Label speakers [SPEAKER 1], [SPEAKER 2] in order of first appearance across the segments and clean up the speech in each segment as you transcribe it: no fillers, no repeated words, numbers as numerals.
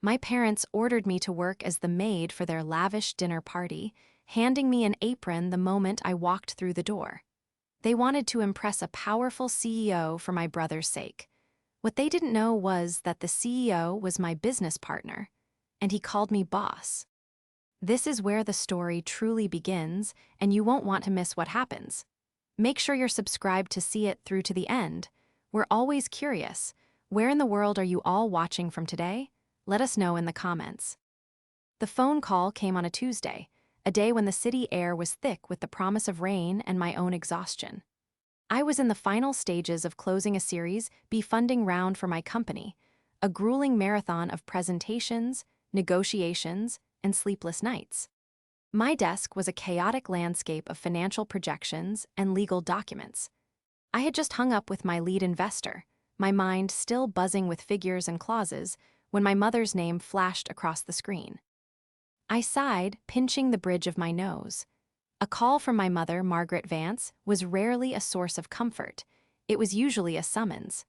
[SPEAKER 1] My parents ordered me to work as the maid for their lavish dinner party, handing me an apron the moment I walked through the door. They wanted to impress a powerful CEO for my brother's sake. What they didn't know was that the CEO was my business partner, and he called me boss. This is where the story truly begins, and you won't want to miss what happens. Make sure you're subscribed to see it through to the end. We're always curious. Where in the world are you all watching from today? Let us know in the comments. The phone call came on a Tuesday, a day when the city air was thick with the promise of rain and my own exhaustion. I was in the final stages of closing a Series B funding round for my company, a grueling marathon of presentations, negotiations, and sleepless nights. My desk was a chaotic landscape of financial projections and legal documents. I had just hung up with my lead investor, my mind still buzzing with figures and clauses, when my mother's name flashed across the screen. I sighed, pinching the bridge of my nose. A call from my mother, Margaret Vance, was rarely a source of comfort. It was usually a summons.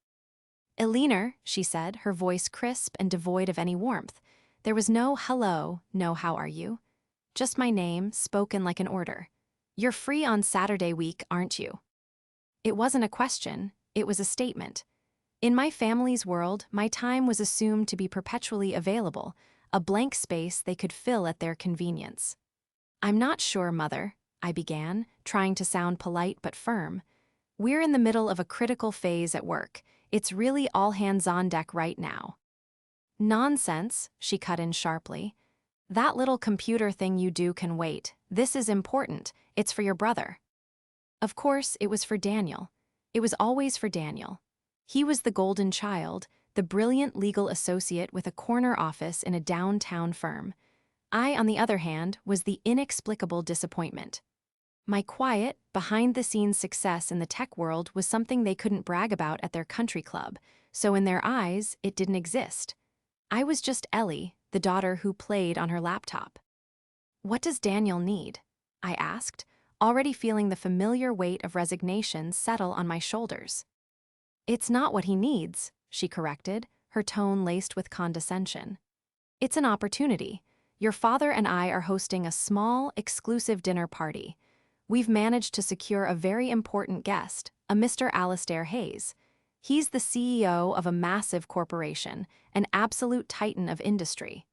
[SPEAKER 1] "Eleanor," she said, her voice crisp and devoid of any warmth. There was no hello, no how are you. Just my name, spoken like an order. "You're free on Saturday week, aren't you?" It wasn't a question, it was a statement. In my family's world, my time was assumed to be perpetually available, a blank space they could fill at their convenience. "I'm not sure, Mother," I began, trying to sound polite but firm. "We're in the middle of a critical phase at work. It's really all hands on deck right now." "Nonsense," she cut in sharply. "That little computer thing you do can wait. This is important. It's for your brother." Of course, it was for Daniel. It was always for Daniel. He was the golden child, the brilliant legal associate with a corner office in a downtown firm. I, on the other hand, was the inexplicable disappointment. My quiet, behind-the-scenes success in the tech world was something they couldn't brag about at their country club, so in their eyes, it didn't exist. I was just Ellie, the daughter who played on her laptop. "What does Daniel need?" I asked, already feeling the familiar weight of resignation settle on my shoulders. "It's not what he needs," she corrected, her tone laced with condescension. "It's an opportunity. Your father and I are hosting a small, exclusive dinner party. We've managed to secure a very important guest, a Mr. Alastair Hayes. He's the CEO of a massive corporation, an absolute titan of industry.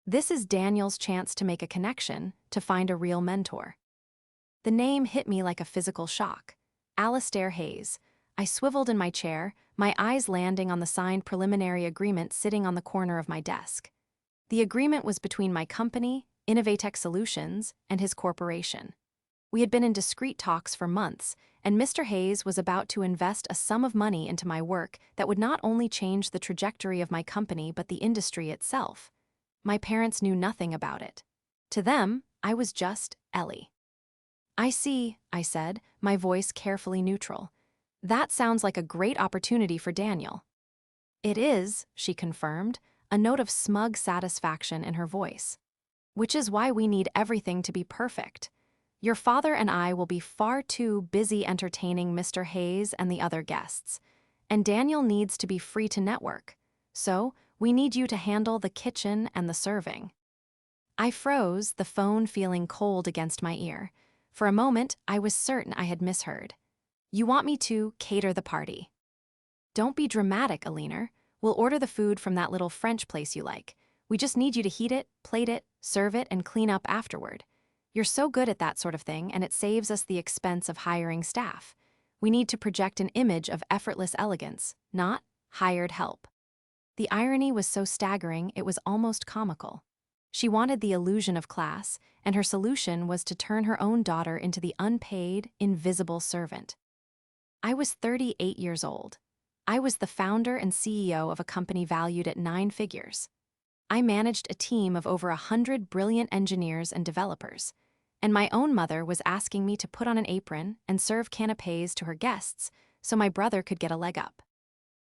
[SPEAKER 1] This is Daniel's chance to make a connection, to find a real mentor." The name hit me like a physical shock. Alastair Hayes. I swiveled in my chair, my eyes landing on the signed preliminary agreement sitting on the corner of my desk. The agreement was between my company, Innovatech Solutions, and his corporation. We had been in discreet talks for months, and Mr. Hayes was about to invest a sum of money into my work that would not only change the trajectory of my company but the industry itself. My parents knew nothing about it. To them, I was just Ellie. "I see," I said, my voice carefully neutral. "That sounds like a great opportunity for Daniel." "It is," she confirmed, a note of smug satisfaction in her voice. "Which is why we need everything to be perfect. Your father and I will be far too busy entertaining Mr. Hayes and the other guests, and Daniel needs to be free to network. So, we need you to handle the kitchen and the serving." I froze, the phone feeling cold against my ear. For a moment, I was certain I had misheard. "You want me to cater the party?" "Don't be dramatic, Eleanor. We'll order the food from that little French place you like. We just need you to heat it, plate it, serve it, and clean up afterward. You're so good at that sort of thing, and it saves us the expense of hiring staff. We need to project an image of effortless elegance, not hired help." The irony was so staggering it was almost comical. She wanted the illusion of class, and her solution was to turn her own daughter into the unpaid, invisible servant. I was 38 years old. I was the founder and CEO of a company valued at 9 figures. I managed a team of over 100 brilliant engineers and developers, and my own mother was asking me to put on an apron and serve canapés to her guests so my brother could get a leg up.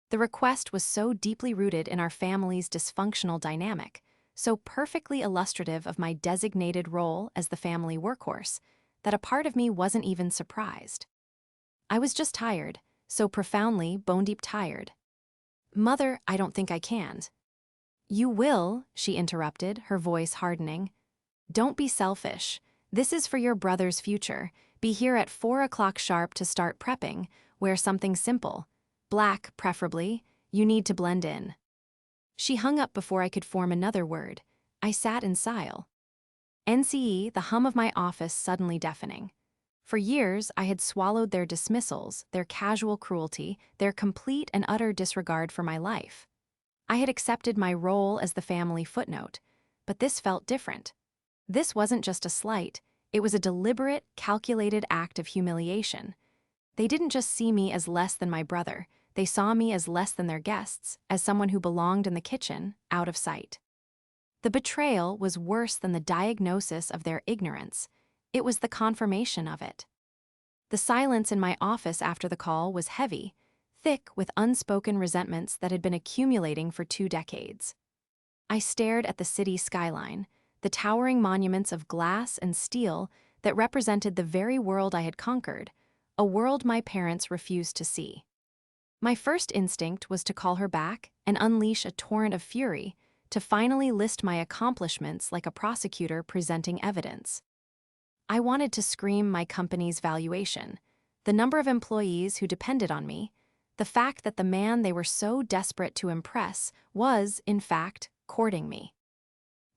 [SPEAKER 1] The request was so deeply rooted in our family's dysfunctional dynamic, so perfectly illustrative of my designated role as the family workhorse, that a part of me wasn't even surprised. I was just tired, so profoundly, bone-deep tired. "Mother, I don't think I can." You will, she interrupted, her voice hardening. Don't be selfish. This is for your brother's future. Be here at 4 o'clock sharp to start prepping. Wear something simple. Black, preferably. You need to blend in. She hung up before I could form another word. I sat in silence. NCE, the hum of my office suddenly deafening. For years, I had swallowed their dismissals, their casual cruelty, their complete and utter disregard for my life. I had accepted my role as the family footnote, but this felt different. This wasn't just a slight, it was a deliberate, calculated act of humiliation. They didn't just see me as less than my brother, they saw me as less than their guests, as someone who belonged in the kitchen, out of sight. The betrayal was worse than the diagnosis of their ignorance. It was the confirmation of it. The silence in my office after the call was heavy, thick with unspoken resentments that had been accumulating for 2 decades. I stared at the city skyline, the towering monuments of glass and steel that represented the very world I had conquered, a world my parents refused to see. My first instinct was to call her back and unleash a torrent of fury, to finally list my accomplishments like a prosecutor presenting evidence. I wanted to scream my company's valuation, the number of employees who depended on me, the fact that the man they were so desperate to impress was, in fact, courting me.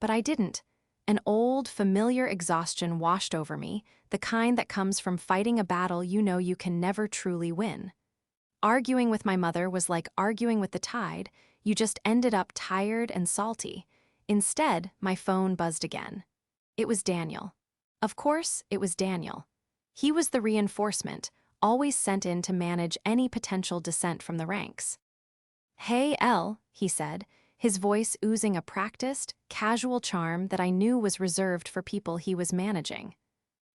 [SPEAKER 1] But I didn't. An old, familiar exhaustion washed over me, the kind that comes from fighting a battle you know you can never truly win. Arguing with my mother was like arguing with the tide, you just ended up tired and salty. Instead, my phone buzzed again. It was Daniel. Of course, it was Daniel. He was the reinforcement, always sent in to manage any potential dissent from the ranks. "Hey, Elle," he said, his voice oozing a practiced, casual charm that I knew was reserved for people he was managing.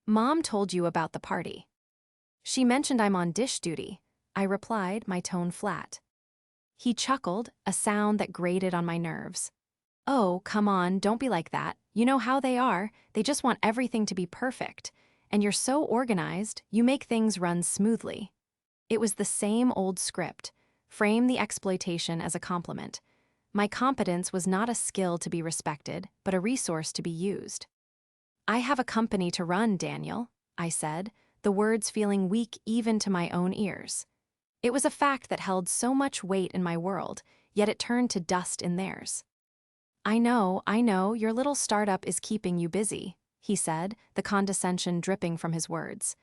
[SPEAKER 1] "Mom told you about the party." "She mentioned I'm on dish duty," I replied, my tone flat. He chuckled, a sound that grated on my nerves. "Oh, come on, don't be like that. You know how they are, they just want everything to be perfect. And you're so organized, you make things run smoothly." It was the same old script. Frame the exploitation as a compliment. My competence was not a skill to be respected, but a resource to be used. "I have a company to run, Daniel," I said, the words feeling weak even to my own ears. It was a fact that held so much weight in my world, yet it turned to dust in theirs. I know, your little startup is keeping you busy," he said, the condescension dripping from his words.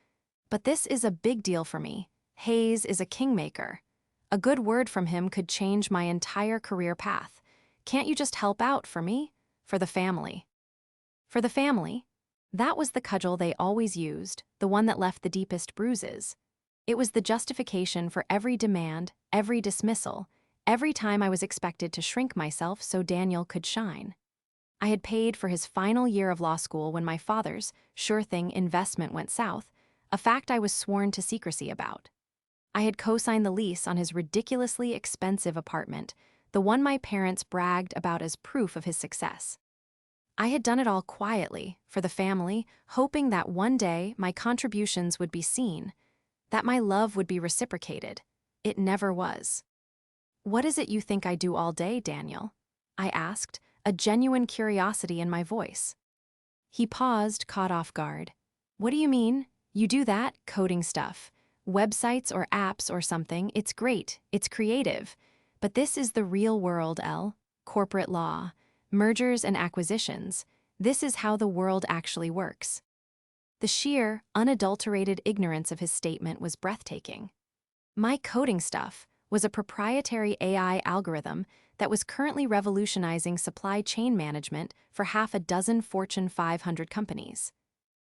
[SPEAKER 1] "But this is a big deal for me. Hayes is a kingmaker. A good word from him could change my entire career path. Can't you just help out for me? For the family." For the family? That was the cudgel they always used, the one that left the deepest bruises. It was the justification for every demand, every dismissal, every time I was expected to shrink myself so Daniel could shine. I had paid for his final year of law school when my father's sure-thing investment went south, a fact I was sworn to secrecy about. I had co-signed the lease on his ridiculously expensive apartment, the one my parents bragged about as proof of his success. I had done it all quietly, for the family, hoping that one day my contributions would be seen, that my love would be reciprocated. It never was. "What is it you think I do all day, Daniel?" I asked, a genuine curiosity in my voice. He paused, caught off guard. "What do you mean? You do that, coding stuff. Websites or apps or something, it's great, it's creative. But this is the real world, Elle. Corporate law, mergers and acquisitions. This is how the world actually works." The sheer, unadulterated ignorance of his statement was breathtaking. My coding stuff was a proprietary AI algorithm that was currently revolutionizing supply chain management for half a dozen Fortune 500 companies.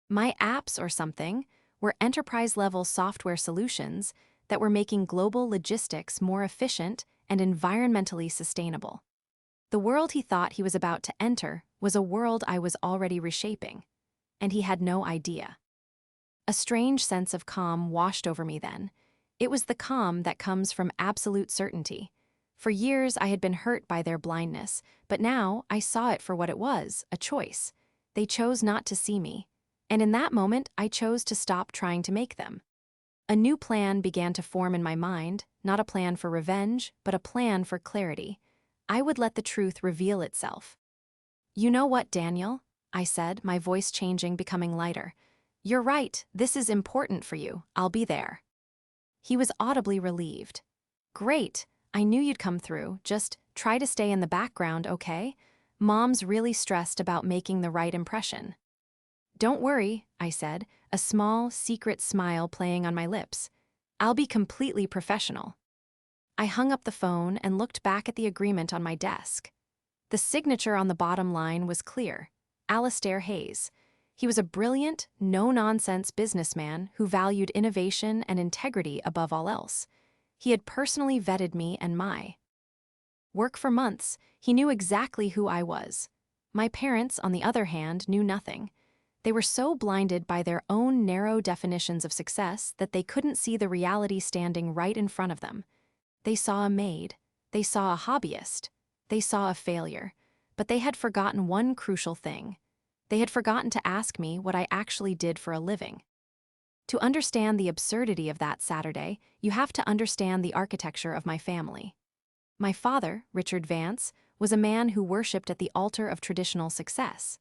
[SPEAKER 1] My apps or something were enterprise-level software solutions that were making global logistics more efficient and environmentally sustainable. The world he thought he was about to enter was a world I was already reshaping, and he had no idea. A strange sense of calm washed over me then. It was the calm that comes from absolute certainty. For years I had been hurt by their blindness, but now I saw it for what it was, a choice. They chose not to see me, and in that moment I chose to stop trying to make them. A new plan began to form in my mind, not a plan for revenge, but a plan for clarity. I would let the truth reveal itself. "You know what, Daniel?" I said, my voice changing, becoming lighter. "You're right, this is important for you. I'll be there." He was audibly relieved. "Great, I knew you'd come through. Just try to stay in the background, okay? Mom's really stressed about making the right impression." "Don't worry," I said, a small, secret smile playing on my lips. "I'll be completely professional." I hung up the phone and looked back at the agreement on my desk. The signature on the bottom line was clear: Alistair Hayes. He was a brilliant, no-nonsense businessman who valued innovation and integrity above all else. He had personally vetted me and my work for months. He knew exactly who I was. My parents, on the other hand, knew nothing. They were so blinded by their own narrow definitions of success that they couldn't see the reality standing right in front of them. They saw a maid. They saw a hobbyist. They saw a failure. But they had forgotten one crucial thing. They had forgotten to ask me what I actually did for a living. To understand the absurdity of that Saturday, you have to understand the architecture of my family. My father, Richard Vance, was a man who worshipped at the altar of traditional success.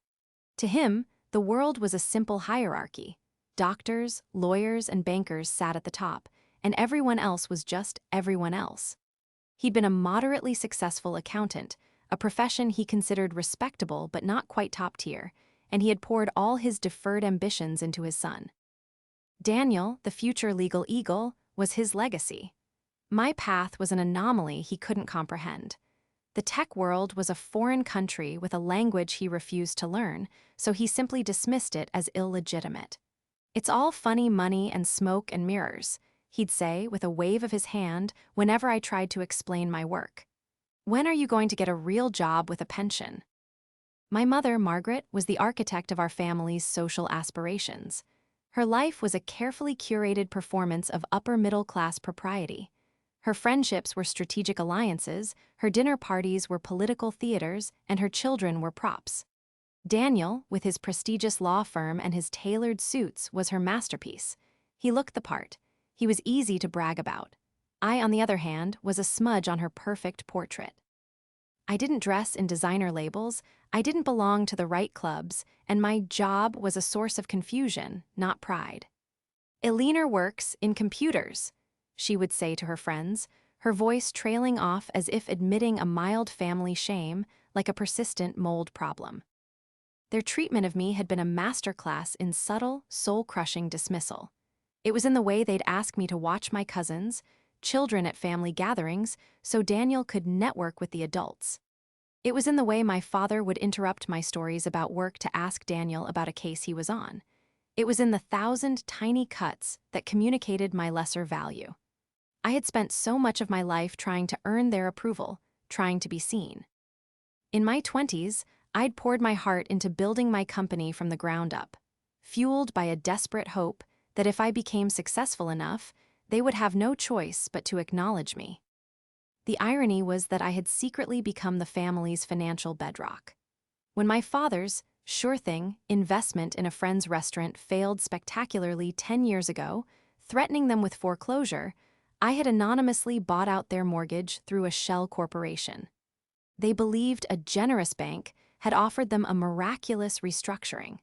[SPEAKER 1] To him, the world was a simple hierarchy. Doctors, lawyers, and bankers sat at the top, and everyone else was just everyone else. He'd been a moderately successful accountant, a profession he considered respectable but not quite top tier, and he had poured all his deferred ambitions into his son. Daniel, the future legal eagle, was his legacy. My path was an anomaly he couldn't comprehend. The tech world was a foreign country with a language he refused to learn, so he simply dismissed it as illegitimate. "It's all funny money and smoke and mirrors," he'd say with a wave of his hand whenever I tried to explain my work. "When are you going to get a real job with a pension?" My mother, Margaret, was the architect of our family's social aspirations. Her life was a carefully curated performance of upper-middle-class propriety. Her friendships were strategic alliances, her dinner parties were political theaters, and her children were props. Daniel, with his prestigious law firm and his tailored suits, was her masterpiece. He looked the part. He was easy to brag about. I, on the other hand, was a smudge on her perfect portrait. I didn't dress in designer labels, I didn't belong to the right clubs, and my job was a source of confusion, not pride. "Eleanor works in computers," she would say to her friends, her voice trailing off as if admitting a mild family shame, like a persistent mold problem. Their treatment of me had been a masterclass in subtle, soul-crushing dismissal. It was in the way they'd ask me to watch my cousins, children at family gatherings, so Daniel could network with the adults. It was in the way my father would interrupt my stories about work to ask Daniel about a case he was on. It was in the 1,000 tiny cuts that communicated my lesser value. I had spent so much of my life trying to earn their approval, trying to be seen. In my 20s, I'd poured my heart into building my company from the ground up, fueled by a desperate hope that if I became successful enough, they would have no choice but to acknowledge me. The irony was that I had secretly become the family's financial bedrock. When my father's, sure thing, investment in a friend's restaurant failed spectacularly 10 years ago, threatening them with foreclosure, I had anonymously bought out their mortgage through a shell corporation. They believed a generous bank had offered them a miraculous restructuring.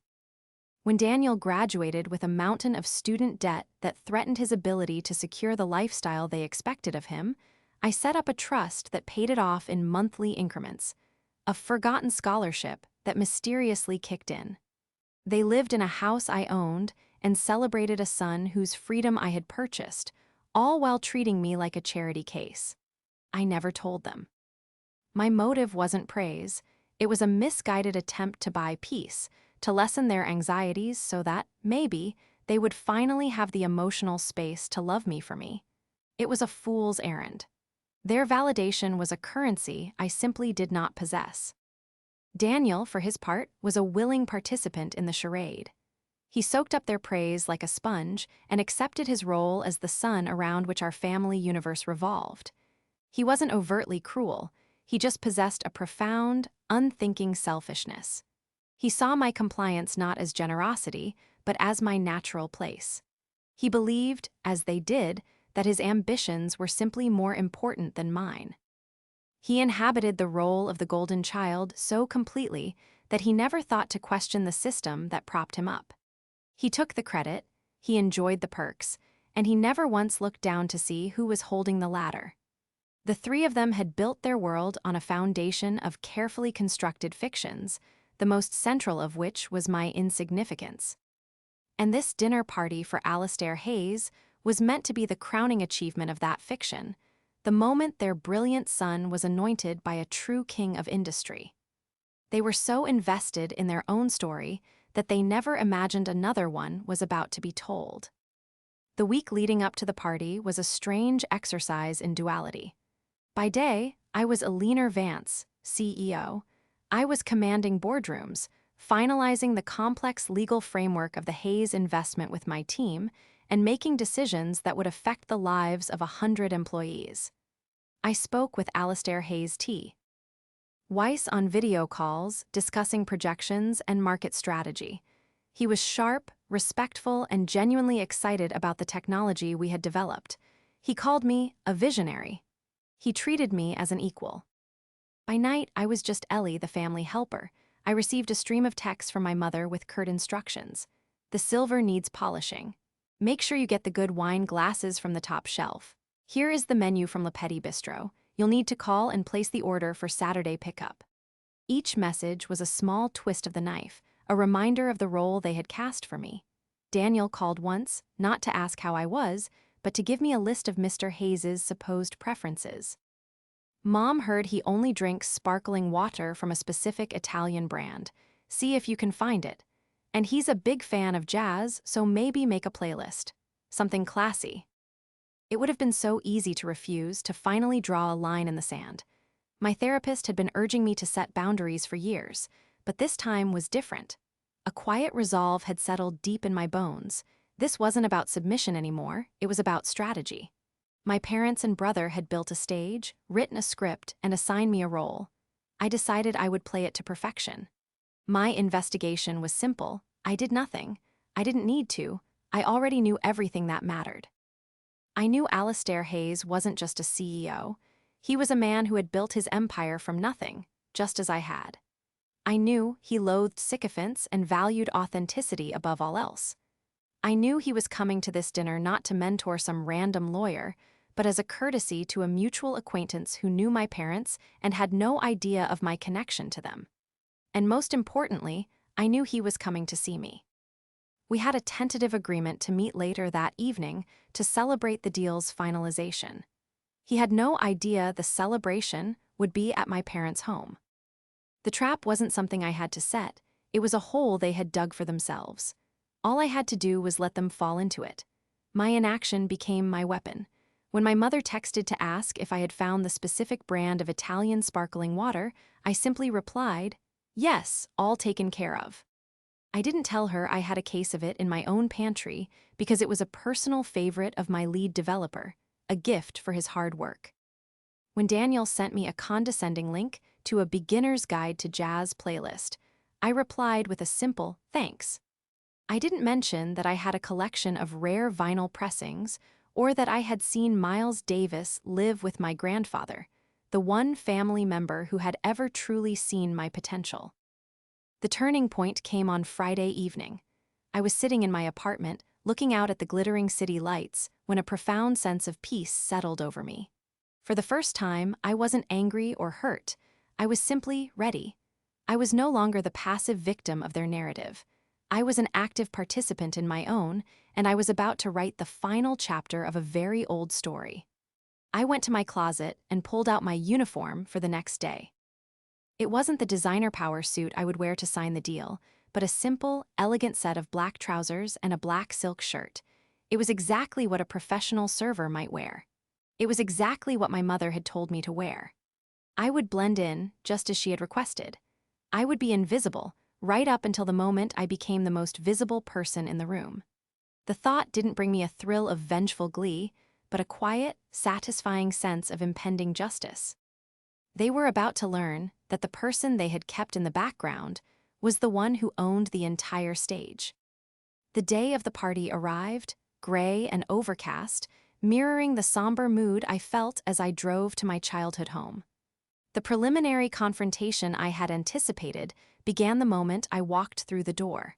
[SPEAKER 1] When Daniel graduated with a mountain of student debt that threatened his ability to secure the lifestyle they expected of him, I set up a trust that paid it off in monthly increments, a forgotten scholarship that mysteriously kicked in. They lived in a house I owned and celebrated a son whose freedom I had purchased, all while treating me like a charity case. I never told them. My motive wasn't praise, it was a misguided attempt to buy peace, to lessen their anxieties so that, maybe, they would finally have the emotional space to love me for me. It was a fool's errand. Their validation was a currency I simply did not possess. Daniel, for his part, was a willing participant in the charade. He soaked up their praise like a sponge and accepted his role as the sun around which our family universe revolved. He wasn't overtly cruel, he just possessed a profound, unthinking selfishness. He saw my compliance not as generosity, but as my natural place. He believed, as they did, that his ambitions were simply more important than mine. He inhabited the role of the golden child so completely that he never thought to question the system that propped him up. He took the credit, he enjoyed the perks, and he never once looked down to see who was holding the ladder. The three of them had built their world on a foundation of carefully constructed fictions, the most central of which was my insignificance. And this dinner party for Alastair Hayes was meant to be the crowning achievement of that fiction, the moment their brilliant son was anointed by a true king of industry. They were so invested in their own story that they never imagined another one was about to be told. The week leading up to the party was a strange exercise in duality. By day, I was Alina Vance, CEO. I was commanding boardrooms, finalizing the complex legal framework of the Hayes investment with my team, and making decisions that would affect the lives of 100 employees. I spoke with Alastair Hayes T. Weiss on video calls, discussing projections and market strategy. He was sharp, respectful, and genuinely excited about the technology we had developed. He called me a visionary. He treated me as an equal. By night, I was just Ellie, the family helper. I received a stream of texts from my mother with curt instructions. The silver needs polishing. Make sure you get the good wine glasses from the top shelf. Here is the menu from Le Petit Bistro. You'll need to call and place the order for Saturday pickup. Each message was a small twist of the knife, a reminder of the role they had cast for me. Daniel called once, not to ask how I was, but to give me a list of Mr. Hayes's supposed preferences. Mom heard he only drinks sparkling water from a specific Italian brand. See if you can find it. And he's a big fan of jazz, so maybe make a playlist. Something classy. It would have been so easy to refuse, to finally draw a line in the sand. My therapist had been urging me to set boundaries for years, but this time was different. A quiet resolve had settled deep in my bones. This wasn't about submission anymore, it was about strategy. My parents and brother had built a stage, written a script, and assigned me a role. I decided I would play it to perfection. My investigation was simple. I did nothing. I didn't need to. I already knew everything that mattered. I knew Alastair Hayes wasn't just a CEO. He was a man who had built his empire from nothing, just as I had. I knew he loathed sycophants and valued authenticity above all else. I knew he was coming to this dinner not to mentor some random lawyer, but as a courtesy to a mutual acquaintance who knew my parents and had no idea of my connection to them. And most importantly, I knew he was coming to see me. We had a tentative agreement to meet later that evening to celebrate the deal's finalization. He had no idea the celebration would be at my parents' home. The trap wasn't something I had to set, it was a hole they had dug for themselves. All I had to do was let them fall into it. My inaction became my weapon. When my mother texted to ask if I had found the specific brand of Italian sparkling water, I simply replied, "Yes, all taken care of." I didn't tell her I had a case of it in my own pantry because it was a personal favorite of my lead developer, a gift for his hard work. When Daniel sent me a condescending link to a beginner's guide to jazz playlist, I replied with a simple thanks. I didn't mention that I had a collection of rare vinyl pressings or that I had seen Miles Davis live with my grandfather, the one family member who had ever truly seen my potential. The turning point came on Friday evening. I was sitting in my apartment, looking out at the glittering city lights, when a profound sense of peace settled over me. For the first time, I wasn't angry or hurt. I was simply ready. I was no longer the passive victim of their narrative. I was an active participant in my own, and I was about to write the final chapter of a very old story. I went to my closet and pulled out my uniform for the next day. It wasn't the designer power suit I would wear to sign the deal, but a simple, elegant set of black trousers and a black silk shirt. It was exactly what a professional server might wear. It was exactly what my mother had told me to wear. I would blend in, just as she had requested. I would be invisible, right up until the moment I became the most visible person in the room. The thought didn't bring me a thrill of vengeful glee, but a quiet, satisfying sense of impending justice. They were about to learn that the person they had kept in the background was the one who owned the entire stage. The day of the party arrived, gray and overcast, mirroring the somber mood I felt as I drove to my childhood home. The preliminary confrontation I had anticipated began the moment I walked through the door.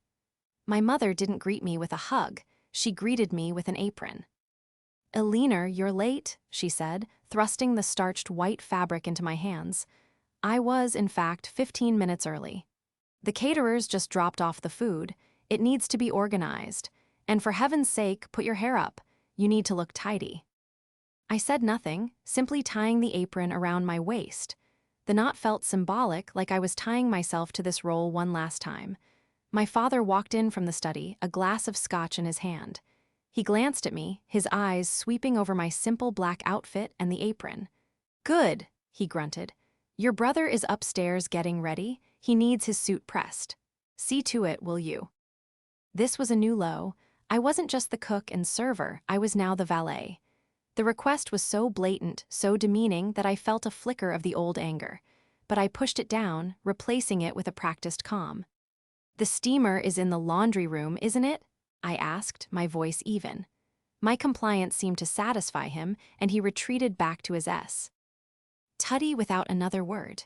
[SPEAKER 1] My mother didn't greet me with a hug, she greeted me with an apron. "Eleanor, you're late," she said, thrusting the starched white fabric into my hands. I was, in fact, 15 minutes early. "The caterers just dropped off the food. It needs to be organized. And for heaven's sake, put your hair up. You need to look tidy." I said nothing, simply tying the apron around my waist. The knot felt symbolic, like I was tying myself to this role one last time. My father walked in from the study, a glass of scotch in his hand. He glanced at me, his eyes sweeping over my simple black outfit and the apron. "Good," he grunted. "Your brother is upstairs getting ready. He needs his suit pressed. See to it, will you?" This was a new low. I wasn't just the cook and server, I was now the valet. The request was so blatant, so demeaning that I felt a flicker of the old anger. But I pushed it down, replacing it with a practiced calm. "The steamer is in the laundry room, isn't it?" I asked, my voice even. My compliance seemed to satisfy him, and he retreated back to his S. Tutty without another word.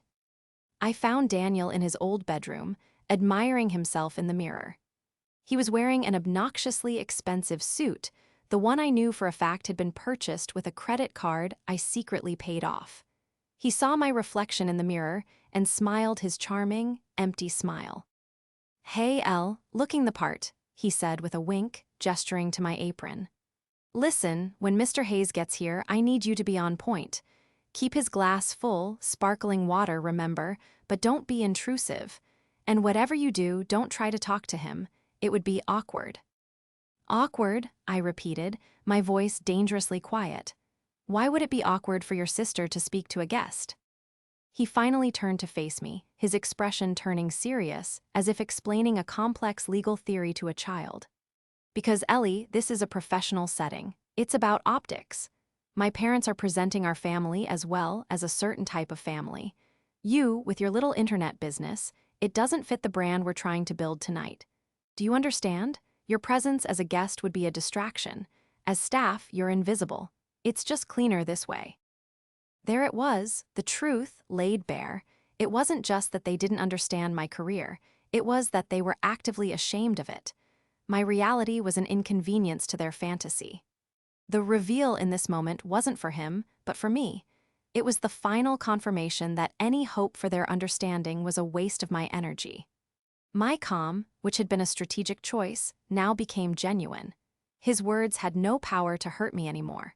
[SPEAKER 1] I found Daniel in his old bedroom, admiring himself in the mirror. He was wearing an obnoxiously expensive suit, the one I knew for a fact had been purchased with a credit card I secretly paid off. He saw my reflection in the mirror and smiled his charming, empty smile. "Hey, Elle, looking the part," he said with a wink, gesturing to my apron. "Listen, when Mr. Hayes gets here, I need you to be on point. Keep his glass full, sparkling water, remember, but don't be intrusive. And whatever you do, don't try to talk to him. It would be awkward." "Awkward," I repeated, my voice dangerously quiet. "Why would it be awkward for your sister to speak to a guest?" He finally turned to face me, his expression turning serious, as if explaining a complex legal theory to a child. "Because, Ellie, this is a professional setting. It's about optics. My parents are presenting our family as well as a certain type of family. You, with your little internet business, it doesn't fit the brand we're trying to build tonight. Do you understand? Your presence as a guest would be a distraction. As staff, you're invisible. It's just cleaner this way." There it was, the truth laid bare. It wasn't just that they didn't understand my career, it was that they were actively ashamed of it. My reality was an inconvenience to their fantasy. The reveal in this moment wasn't for him, but for me. It was the final confirmation that any hope for their understanding was a waste of my energy. My calm, which had been a strategic choice, now became genuine. His words had no power to hurt me anymore.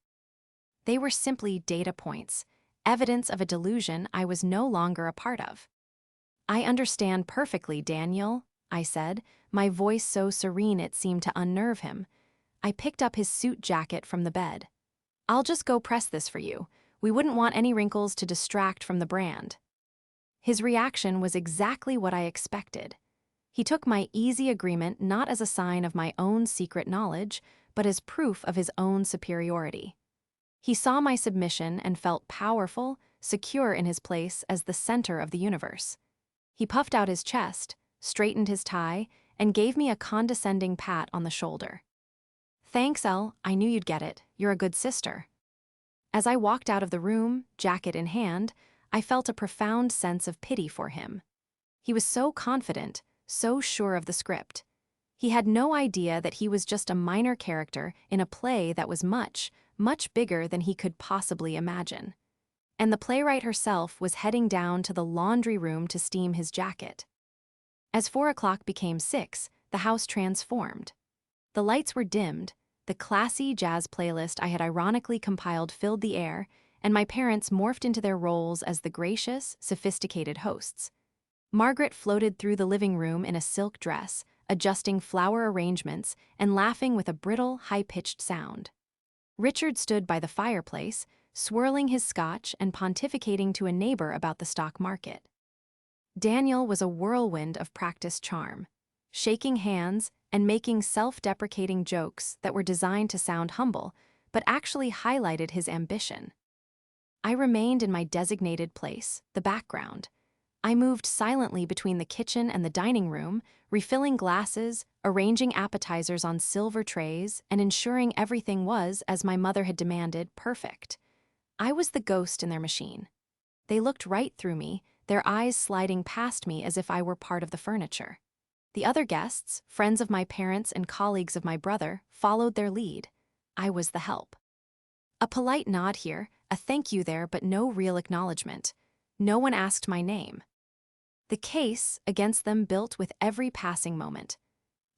[SPEAKER 1] They were simply data points, evidence of a delusion I was no longer a part of. "I understand perfectly, Daniel," I said, my voice so serene it seemed to unnerve him. I picked up his suit jacket from the bed. "I'll just go press this for you. We wouldn't want any wrinkles to distract from the brand." His reaction was exactly what I expected. He took my easy agreement not as a sign of my own secret knowledge, but as proof of his own superiority. He saw my submission and felt powerful, secure in his place as the center of the universe. He puffed out his chest, straightened his tie, and gave me a condescending pat on the shoulder. "Thanks, Elle, I knew you'd get it. You're a good sister." As I walked out of the room, jacket in hand, I felt a profound sense of pity for him. He was so confident, so sure of the script. He had no idea that he was just a minor character in a play that was much, much bigger than he could possibly imagine. And the playwright herself was heading down to the laundry room to steam his jacket. As 4 o'clock became 6, the house transformed. The lights were dimmed, the classy jazz playlist I had ironically compiled filled the air, and my parents morphed into their roles as the gracious, sophisticated hosts. Margaret floated through the living room in a silk dress, adjusting flower arrangements and laughing with a brittle, high-pitched sound. Richard stood by the fireplace, swirling his scotch and pontificating to a neighbor about the stock market. Daniel was a whirlwind of practiced charm, shaking hands and making self-deprecating jokes that were designed to sound humble, but actually highlighted his ambition. I remained in my designated place, the background. I moved silently between the kitchen and the dining room, refilling glasses, arranging appetizers on silver trays, and ensuring everything was, as my mother had demanded, perfect. I was the ghost in their machine. They looked right through me, their eyes sliding past me as if I were part of the furniture. The other guests, friends of my parents and colleagues of my brother, followed their lead. I was the help. A polite nod here, a thank you there, but no real acknowledgement. No one asked my name. The case against them built with every passing moment.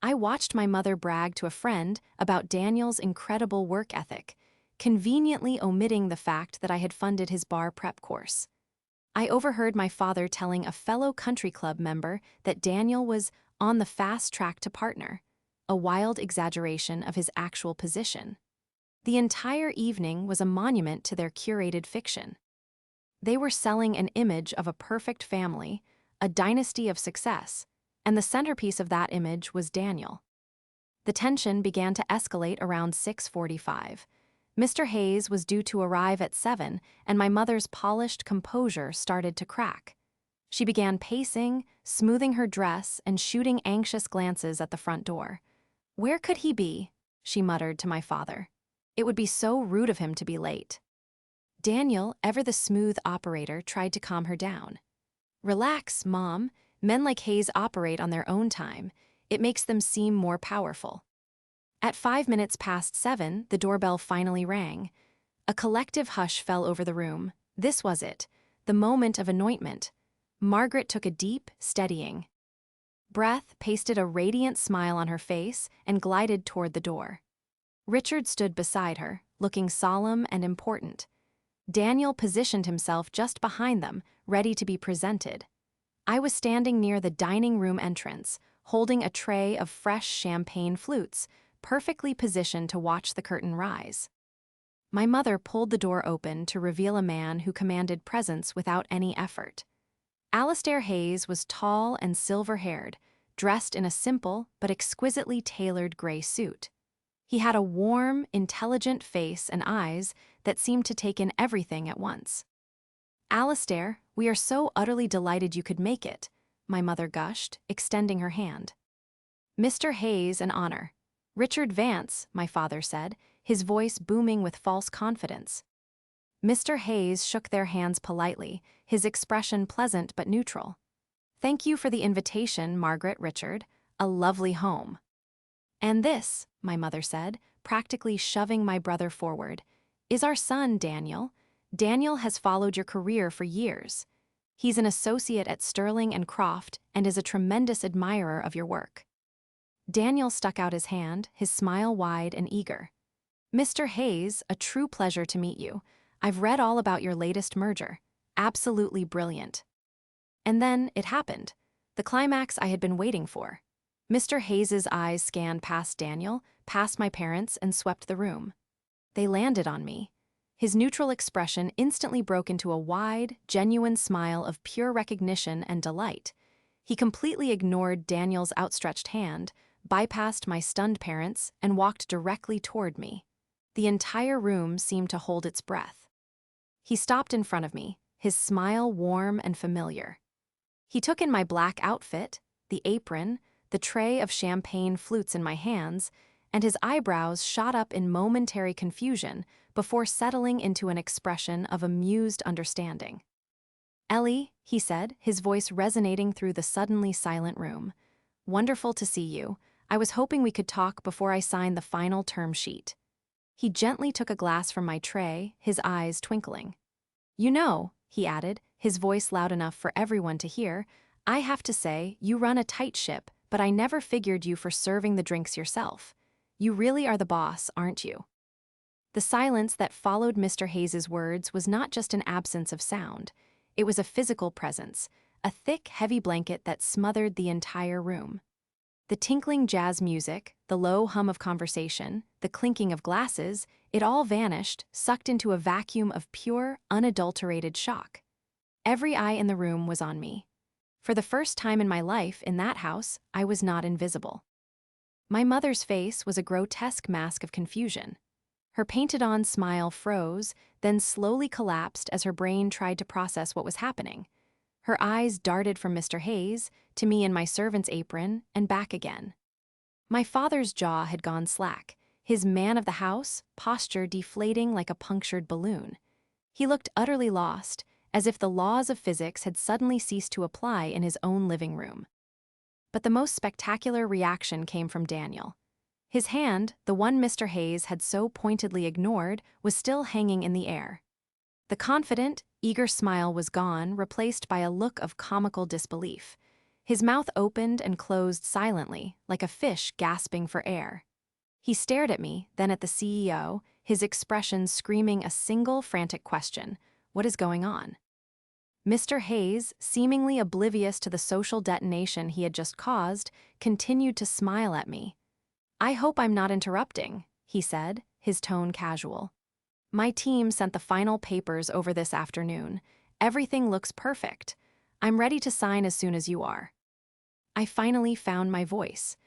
[SPEAKER 1] I watched my mother brag to a friend about Daniel's incredible work ethic, conveniently omitting the fact that I had funded his bar prep course. I overheard my father telling a fellow country club member that Daniel was on the fast track to partner, a wild exaggeration of his actual position. The entire evening was a monument to their curated fiction. They were selling an image of a perfect family, a dynasty of success, and the centerpiece of that image was Daniel. The tension began to escalate around 6:45. Mr. Hayes was due to arrive at 7, and my mother's polished composure started to crack. She began pacing, smoothing her dress, and shooting anxious glances at the front door. "Where could he be?" she muttered to my father. "It would be so rude of him to be late." Daniel, ever the smooth operator, tried to calm her down. "Relax, Mom. Men like Hayes operate on their own time. It makes them seem more powerful." At 5 minutes past 7, the doorbell finally rang. A collective hush fell over the room. This was it, the moment of anointment. Margaret took a deep, steadying breath, pasted a radiant smile on her face, and glided toward the door. Richard stood beside her, looking solemn and important. Daniel positioned himself just behind them, ready to be presented. I was standing near the dining room entrance, holding a tray of fresh champagne flutes, perfectly positioned to watch the curtain rise. My mother pulled the door open to reveal a man who commanded presence without any effort. Alastair Hayes was tall and silver-haired, dressed in a simple but exquisitely tailored gray suit. He had a warm, intelligent face and eyes that seemed to take in everything at once. "Alastair, we are so utterly delighted you could make it," my mother gushed, extending her hand. "Mr. Hayes, an honor. Richard Vance," my father said, his voice booming with false confidence. Mr. Hayes shook their hands politely, his expression pleasant but neutral. "Thank you for the invitation, Margaret, Richard. A lovely home." "And this," my mother said, practically shoving my brother forward, "is our son, Daniel. Daniel has followed your career for years. He's an associate at Sterling and Croft and is a tremendous admirer of your work." Daniel stuck out his hand, his smile wide and eager. "Mr. Hayes, a true pleasure to meet you. I've read all about your latest merger. Absolutely brilliant." And then it happened. The climax I had been waiting for. Mr. Hayes's eyes scanned past Daniel, past my parents, and swept the room. They landed on me. His neutral expression instantly broke into a wide, genuine smile of pure recognition and delight. He completely ignored Daniel's outstretched hand, bypassed my stunned parents, and walked directly toward me. The entire room seemed to hold its breath. He stopped in front of me, his smile warm and familiar. He took in my black outfit, the apron, the tray of champagne flutes in my hands, and his eyebrows shot up in momentary confusion before settling into an expression of amused understanding. "Ellie," he said, his voice resonating through the suddenly silent room. "Wonderful to see you. I was hoping we could talk before I sign the final term sheet." He gently took a glass from my tray, his eyes twinkling. "You know," he added, his voice loud enough for everyone to hear, "I have to say, you run a tight ship, but I never figured you for serving the drinks yourself. You really are the boss, aren't you?" The silence that followed Mr. Hayes's words was not just an absence of sound. It was a physical presence, a thick, heavy blanket that smothered the entire room. The tinkling jazz music, the low hum of conversation, the clinking of glasses, it all vanished, sucked into a vacuum of pure, unadulterated shock. Every eye in the room was on me. For the first time in my life in that house, I was not invisible. My mother's face was a grotesque mask of confusion. Her painted-on smile froze, then slowly collapsed as her brain tried to process what was happening. Her eyes darted from Mr. Hayes to me in my servant's apron and back again. My father's jaw had gone slack, his man-of-the-house posture deflating like a punctured balloon. He looked utterly lost, as if the laws of physics had suddenly ceased to apply in his own living room. But the most spectacular reaction came from Daniel. His hand, the one Mr. Hayes had so pointedly ignored, was still hanging in the air. The confident, eager smile was gone, replaced by a look of comical disbelief. His mouth opened and closed silently, like a fish gasping for air. He stared at me, then at the CEO, his expression screaming a single frantic question: "What is going on?" Mr. Hayes, seemingly oblivious to the social detonation he had just caused, continued to smile at me. "I hope I'm not interrupting," he said, his tone casual. "My team sent the final papers over this afternoon. Everything looks perfect. I'm ready to sign as soon as you are." I finally found my voice.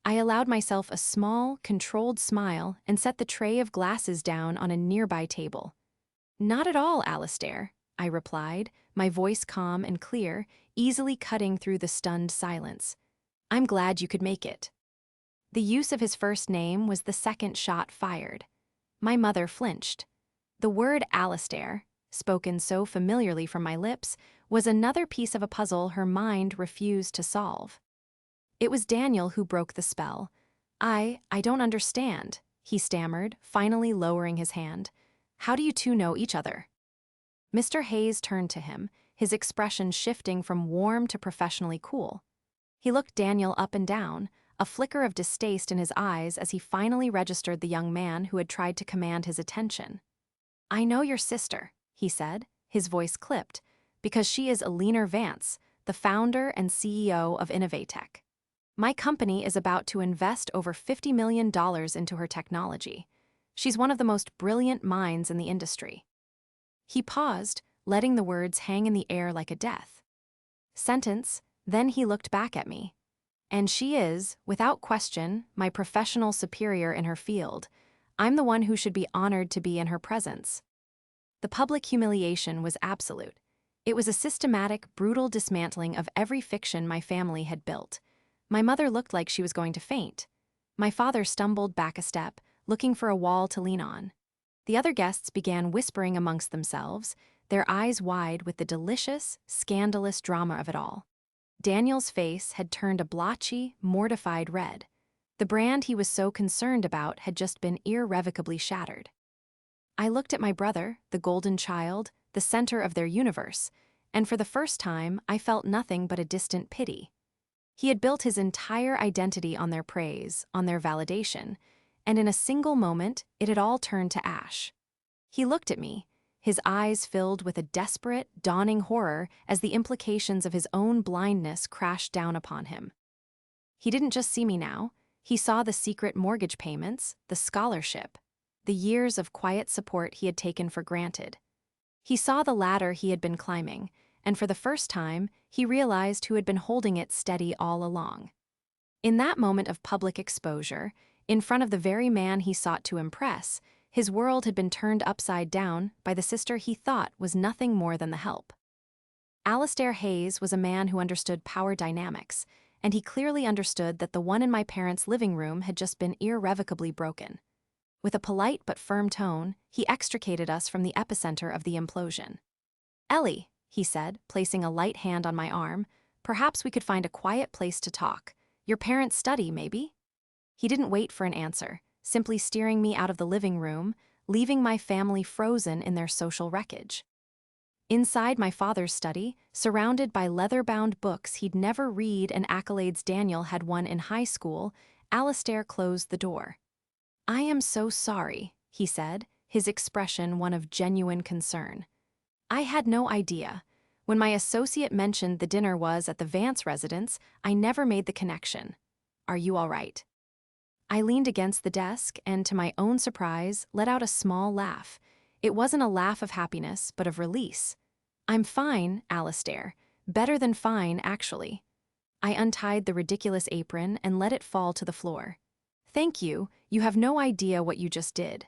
[SPEAKER 1] I allowed myself a small, controlled smile and set the tray of glasses down on a nearby table. "Not at all, Alistair," I replied, my voice calm and clear, easily cutting through the stunned silence. "I'm glad you could make it." The use of his first name was the second shot fired. My mother flinched. The word Alistair, spoken so familiarly from my lips, was another piece of a puzzle her mind refused to solve. It was Daniel who broke the spell. I don't understand," he stammered, finally lowering his hand. "How do you two know each other?" Mr. Hayes turned to him, his expression shifting from warm to professionally cool. He looked Daniel up and down, a flicker of distaste in his eyes as he finally registered the young man who had tried to command his attention. "I know your sister," he said, his voice clipped, "because she is Eleanor Vance, the founder and CEO of Innovatech. My company is about to invest over $50 million into her technology. She's one of the most brilliant minds in the industry." He paused, letting the words hang in the air like a death sentence, then he looked back at me. "And she is, without question, my professional superior in her field. I'm the one who should be honored to be in her presence." The public humiliation was absolute. It was a systematic, brutal dismantling of every fiction my family had built. My mother looked like she was going to faint. My father stumbled back a step, looking for a wall to lean on. The other guests began whispering amongst themselves, their eyes wide with the delicious, scandalous drama of it all. Daniel's face had turned a blotchy, mortified red. The brand he was so concerned about had just been irrevocably shattered. I looked at my brother, the golden child, the center of their universe, and for the first time I felt nothing but a distant pity. He had built his entire identity on their praise, on their validation, and in a single moment it had all turned to ash. He looked at me, his eyes filled with a desperate, dawning horror as the implications of his own blindness crashed down upon him. He didn't just see me now, he saw the secret mortgage payments, the scholarship, the years of quiet support he had taken for granted. He saw the ladder he had been climbing, and for the first time, he realized who had been holding it steady all along. In that moment of public exposure, in front of the very man he sought to impress, his world had been turned upside down by the sister he thought was nothing more than the help. Alistair Hayes was a man who understood power dynamics, and he clearly understood that the one in my parents' living room had just been irrevocably broken. With a polite but firm tone, he extricated us from the epicenter of the implosion. "Ellie," he said, placing a light hand on my arm, "perhaps we could find a quiet place to talk. Your parents' study, maybe?" He didn't wait for an answer, simply steering me out of the living room, leaving my family frozen in their social wreckage. Inside my father's study, surrounded by leather-bound books he'd never read and accolades Daniel had won in high school, Alistair closed the door. "I am so sorry," he said, his expression one of genuine concern. "I had no idea. When my associate mentioned the dinner was at the Vance residence, I never made the connection. Are you all right?" I leaned against the desk and, to my own surprise, let out a small laugh. It wasn't a laugh of happiness, but of release. "I'm fine, Alistair. Better than fine, actually." I untied the ridiculous apron and let it fall to the floor. "Thank you, you have no idea what you just did."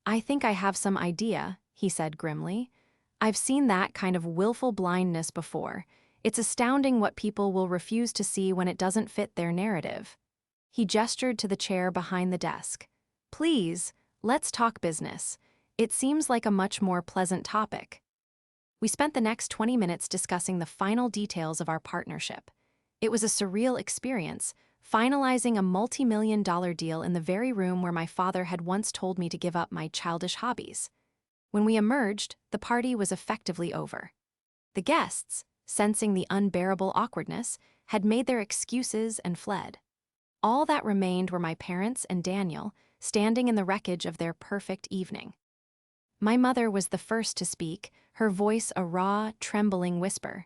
[SPEAKER 1] "I think I have some idea," he said grimly. "I've seen that kind of willful blindness before. It's astounding what people will refuse to see when it doesn't fit their narrative." He gestured to the chair behind the desk. "Please, let's talk business. It seems like a much more pleasant topic." We spent the next 20 minutes discussing the final details of our partnership. It was a surreal experience, finalizing a multi-million-dollar deal in the very room where my father had once told me to give up my childish hobbies. When we emerged, the party was effectively over. The guests, sensing the unbearable awkwardness, had made their excuses and fled. All that remained were my parents and Daniel, standing in the wreckage of their perfect evening. My mother was the first to speak, her voice a raw, trembling whisper.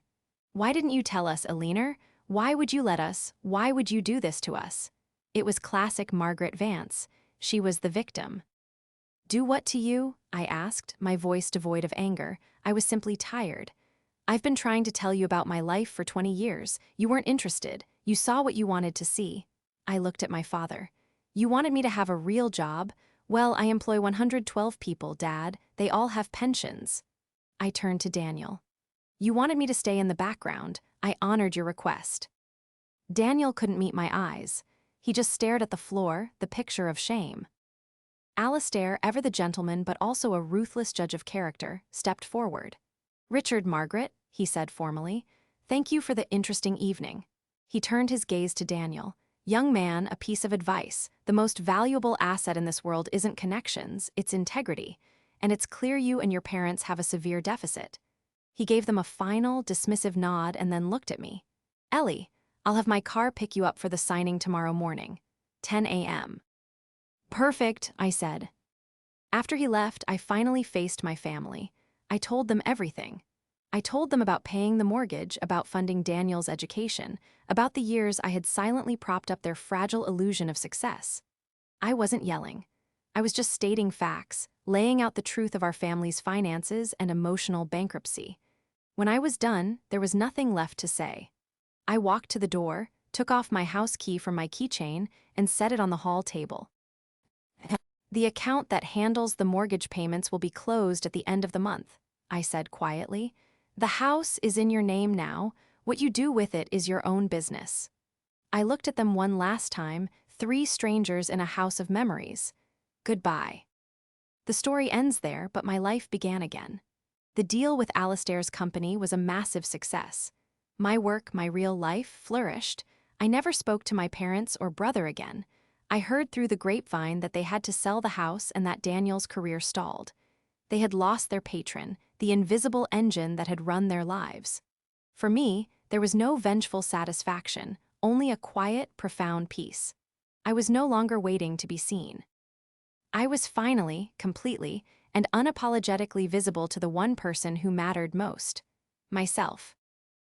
[SPEAKER 1] "Why didn't you tell us, Eleanor? Why would you let us? Why would you do this to us?" It was classic Margaret Vance. She was the victim. "Do what to you?" I asked, my voice devoid of anger. I was simply tired. "I've been trying to tell you about my life for 20 years. You weren't interested. You saw what you wanted to see." I looked at my father. "You wanted me to have a real job? Well, I employ 112 people, Dad. They all have pensions." I turned to Daniel. "You wanted me to stay in the background. I honored your request." Daniel couldn't meet my eyes. He just stared at the floor, the picture of shame. Alistair, ever the gentleman but also a ruthless judge of character, stepped forward. "Richard, Margaret," he said formally, "thank you for the interesting evening." He turned his gaze to Daniel. "Young man, a piece of advice. The most valuable asset in this world isn't connections, it's integrity. And it's clear you and your parents have a severe deficit." He gave them a final, dismissive nod and then looked at me. "Ellie, I'll have my car pick you up for the signing tomorrow morning. 10 a.m. "Perfect," I said. After he left, I finally faced my family. I told them everything. I told them about paying the mortgage, about funding Daniel's education, about the years I had silently propped up their fragile illusion of success. I wasn't yelling. I was just stating facts, laying out the truth of our family's finances and emotional bankruptcy. When I was done, there was nothing left to say. I walked to the door, took off my house key from my keychain, and set it on the hall table. "The account that handles the mortgage payments will be closed at the end of the month," I said quietly. "The house is in your name now. What you do with it is your own business." I looked at them one last time, three strangers in a house of memories. Goodbye. The story ends there, but my life began again. The deal with Alistair's company was a massive success. My work, my real life, flourished. I never spoke to my parents or brother again. I heard through the grapevine that they had to sell the house and that Daniel's career stalled. They had lost their patron, the invisible engine that had run their lives. For me, there was no vengeful satisfaction, only a quiet, profound peace. I was no longer waiting to be seen. I was finally, completely, and unapologetically visible to the one person who mattered most: myself.